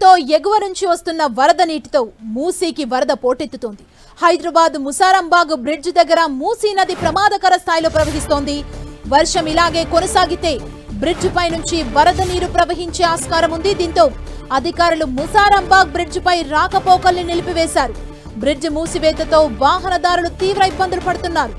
వర్షాలతో ఎగువ నుంచి వస్తున్న వరద నీటితో మూసీకి వరద పోటెత్తుతోంది. హైదరాబాద్ ముసారంబాగ్ బ్రిడ్జ్ దగ్గర మూసీ నది ప్రమాదకర స్థాయిలో ప్రవహిస్తోంది. వర్షం ఇలాగే కొనసాగితే బ్రిడ్జ్ పై నుంచి వరద నీరు ప్రవహించే ఆస్కారం ఉంది. దీంతో అధికారులు ముసారంబాగ్ బ్రిడ్జ్ పై రాకపోకల్ని నిలిపివేశారు. బ్రిడ్జ్ మూసివేతతో వాహనదారులు తీవ్ర ఇబ్బందులు పడుతున్నారు.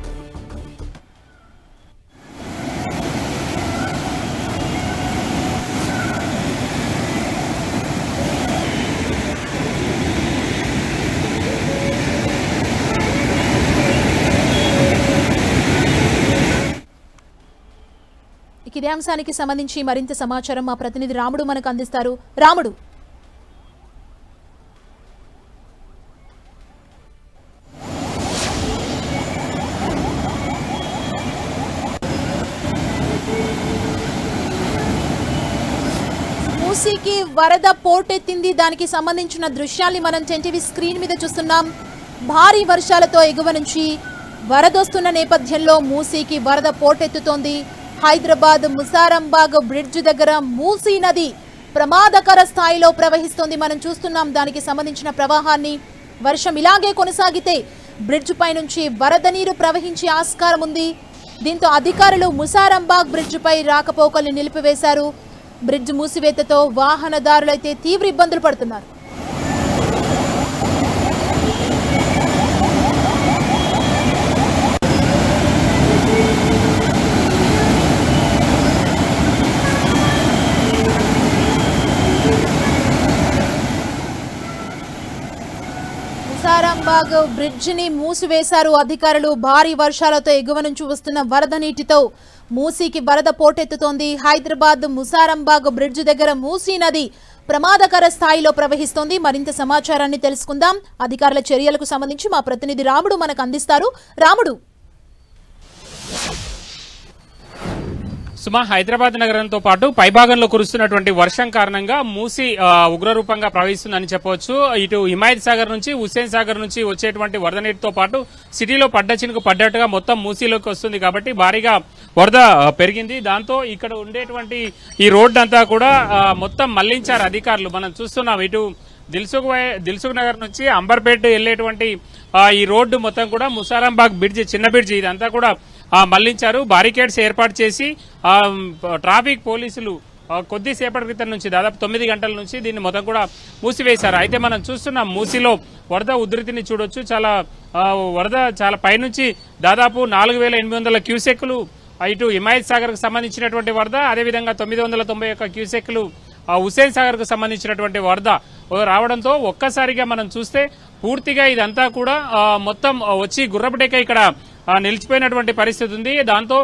ఇదే అంశానికి సంబంధించి మరింత సమాచారం మా ప్రతినిధి రాముడు మనకు అందిస్తారు. రాముడు, మూసీకి వరద పోటెత్తింది. దానికి సంబంధించిన దృశ్యాల్ని మనం టెన్టీవీ స్క్రీన్ మీద చూస్తున్నాం. భారీ వర్షాలతో ఎగువ నుంచి వరదొస్తున్న నేపథ్యంలో మూసీకి వరద పోటెత్తుతోంది. హైదరాబాద్ ముసారంబాగ్ బ్రిడ్జ్ దగ్గర మూసీ నది ప్రమాదకర స్థాయిలో ప్రవహిస్తోంది. మనం చూస్తున్నాం దానికి సంబంధించిన ప్రవాహాన్ని. వర్షం ఇలాగే కొనసాగితే బ్రిడ్జ్ పై నుంచి వరద నీరు ప్రవహించే ఆస్కారం ఉంది. దీంతో అధికారులు ముసారంబాగ్ బ్రిడ్జ్ పై రాకపోకల్ని నిలిపివేశారు. బ్రిడ్జ్ మూసివేతతో వాహనదారులైతే తీవ్ర ఇబ్బందులు పడుతున్నారు. ముసారంబాగ్ బ్రిడ్జ్ ని మూసివేశారు అధికారులు. భారీ వర్షాలతో ఎగువ నుంచి వస్తున్న వరద నీటితో మూసీకి వరద పోటెత్తుతోంది. హైదరాబాద్ ముసారంబాగ్ బ్రిడ్జ్ దగ్గర మూసీ నది ప్రమాదకర స్థాయిలో ప్రవహిస్తోంది. మరింత సమాచారాన్ని తెలుసుకుందాం. అధికారుల చర్యలకు సంబంధించి మా ప్రతినిధి రాముడు మనకు అందిస్తారు. రాముడు, సుమా, హైదరాబాద్ నగరంతో పాటు పైభాగంలో కురుస్తున్నటువంటి వర్షం కారణంగా మూసీ ఉగ్రరూపంగా ప్రవహిస్తుందని చెప్పవచ్చు. ఇటు హిమాయత్ సాగర్ నుంచి, హుస్సేన్ సాగర్ నుంచి వచ్చేటువంటి వరద నీటితో పాటు సిటీలో పడ్డ చినుకు పడ్డట్టుగా మొత్తం మూసీలోకి వస్తుంది. కాబట్టి భారీగా వరద పెరిగింది. దాంతో ఇక్కడ ఉండేటువంటి ఈ రోడ్డు అంతా కూడా మొత్తం మళ్లించారు అధికారులు. మనం చూస్తున్నాం ఇటు దిల్సుఖ్ నగర్ నుంచి అంబర్పేట్ వెళ్లేటువంటి ఈ రోడ్డు మొత్తం కూడా ముసారంబాగ్ బ్రిడ్జ్, చిన్న బ్రిడ్జ్, ఇదంతా కూడా మళ్లించారు. బారికేడ్స్ ఏర్పాటు చేసి ట్రాఫిక్ పోలీసులు కొద్దిసేపటి క్రితం నుంచి దాదాపు 9 గంటల నుంచి దీన్ని మొత్తం కూడా మూసివేశారు. అయితే మనం చూస్తున్నాం మూసీలో వరద ఉధృతిని చూడొచ్చు. వరద చాలా పైనుంచి దాదాపు 4800 క్యూసెక్లు ఇటు హిమాయత్ సాగర్ కు సంబంధించినటువంటి వరద, అదేవిధంగా 991 క్యూసెక్లు హుస్సేన్ సాగర్ కు సంబంధించినటువంటి వరద రావడంతో ఒక్కసారిగా మనం చూస్తే పూర్తిగా ఇదంతా కూడా మొత్తం వచ్చి గుర్రపుటేక ఇక్కడ నిలిచిపోయినటువంటి పరిస్థితి ఉంది. దాంతో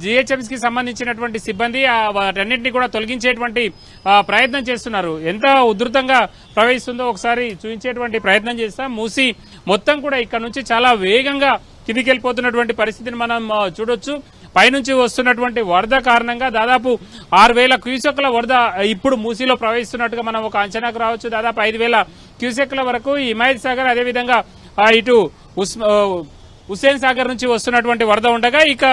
జిహెచ్ఎంసీకి సంబంధించినటువంటి సిబ్బంది వాటన్నింటినీ కూడా తొలగించేటువంటి ప్రయత్నం చేస్తున్నారు. ఎంత ఉధృతంగా ప్రవహిస్తుందో ఒకసారి చూపించేటువంటి ప్రయత్నం చేస్తాం. మూసీ మొత్తం కూడా ఇక్కడ నుంచి చాలా వేగంగా కిందికి వెళ్ళిపోతున్నటువంటి పరిస్థితిని మనం చూడొచ్చు. పైనుంచి వస్తున్నటువంటి వరద కారణంగా దాదాపు 6000 క్యూసెక్ల వరద ఇప్పుడు మూసీలో ప్రవహిస్తున్నట్టుగా మనం ఒక అంచనాకు రావచ్చు. దాదాపు 5000 క్యూసెక్ల వరకు హిమాయత్ సాగర్, అదేవిధంగా ఇటు హుస్సేన్ సాగర్ నుంచి వస్తున్నటువంటి వరద ఉండగా ఇక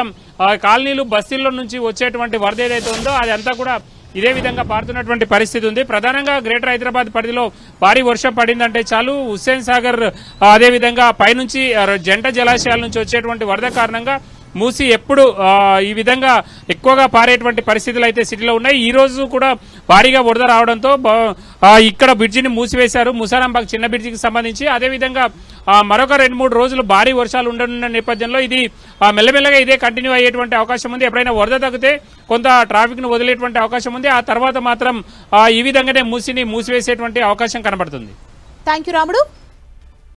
కాలనీలు, బస్తీల్లో నుంచి వచ్చేటువంటి వరద ఏదైతే ఉందో అదంతా కూడా ఇదే విధంగా పారుతున్నటువంటి పరిస్థితి ఉంది. ప్రధానంగా గ్రేటర్ హైదరాబాద్ పరిధిలో భారీ వర్షం పడిందంటే చాలు హుస్సేన్ సాగర్, అదేవిధంగా పైనుంచి జంట జలాశయాల నుంచి వచ్చేటువంటి వరద కారణంగా మూసీ ఎప్పుడు ఈ విధంగా ఎక్కువగా పారేటువంటి పరిస్థితులు అయితే సిటీలో ఉన్నాయి. ఈ రోజు కూడా భారీగా వరద రావడంతో ఇక్కడ బ్రిడ్జిని మూసివేశారు, ముసారంబాగ్ చిన్న బ్రిడ్జికి సంబంధించి. అదేవిధంగా మరొక 2-3 రోజులు భారీ వర్షాలు ఉండనున్న నేపథ్యంలో ఇది మెల్లమెల్లగా ఇదే కంటిన్యూ అయ్యేటువంటి అవకాశం ఉంది. ఎప్పుడైనా వరద తగ్గితే కొంత ట్రాఫిక్ ను వదిలేటువంటి అవకాశం ఉంది. ఆ తర్వాత మాత్రం ఈ విధంగానే మూసివేసేటువంటి అవకాశం కనబడుతుంది. థాంక్యూ రాముడు.